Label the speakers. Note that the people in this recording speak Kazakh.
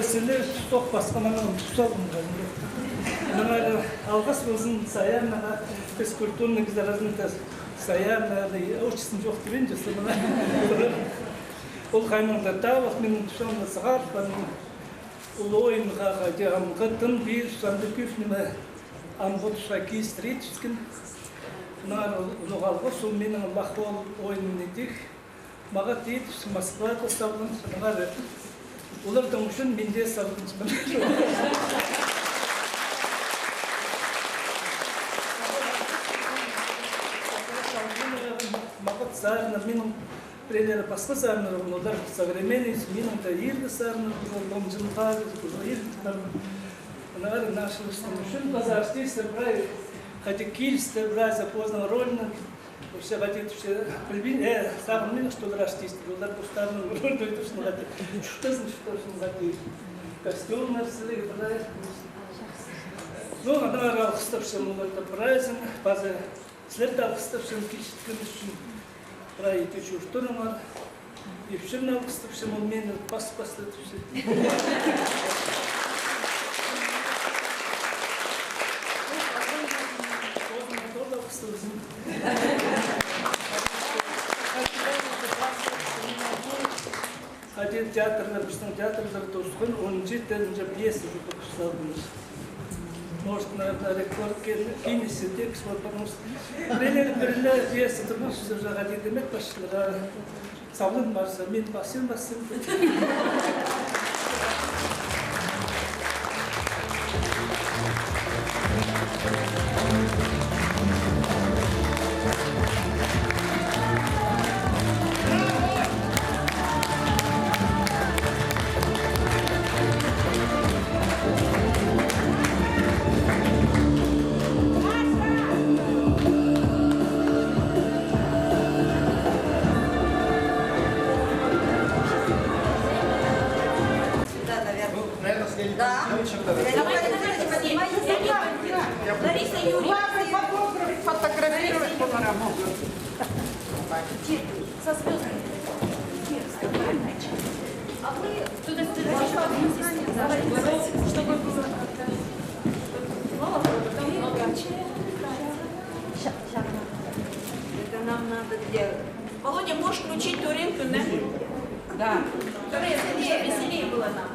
Speaker 1: Seni çok baskılanan tutalım. Algыс болсын саяна физкультурный заразный саяна учится жоқ деген жасымына ол қаймаңда табақ мен шамда сағат ол ойынға қатын бір шамда көфнеме амғотша кейстіречіскен ұлғалғы сол менің лақуал ойынын етек маға дейді Москвада сабылын олардың үшін менде сабылын Сарна, мином примерно паспа сарна, удар современный, мином то ирда сарна, дом джинпад, ирда наверное наши шин базар здесь собрали, хотя кильстер браза поздно рольно, все хотят все прибили, сам минус что драстись, удар пустарно роль, то это что надо, что значит что надо, костюм нарисовали, брать. Ну, она рал, что все это праздник, база следал, что все кильстер Рай течу штурмар, и все на все момент пас все. Один театр, например, театр Зартушкин, он читает уже пьесы, уже писал. Может, наверное, рекорд кинеси текст, потому что переле пьесы, это может уже один демет пошли, савлын барса, мен басын.
Speaker 2: Лариса Юрьевна. Фотографировать по мараму. Со звездами. А вы туда чтобы было это нам надо делать. Володя, можешь включить Туринку, да? Да. Веселее было нам.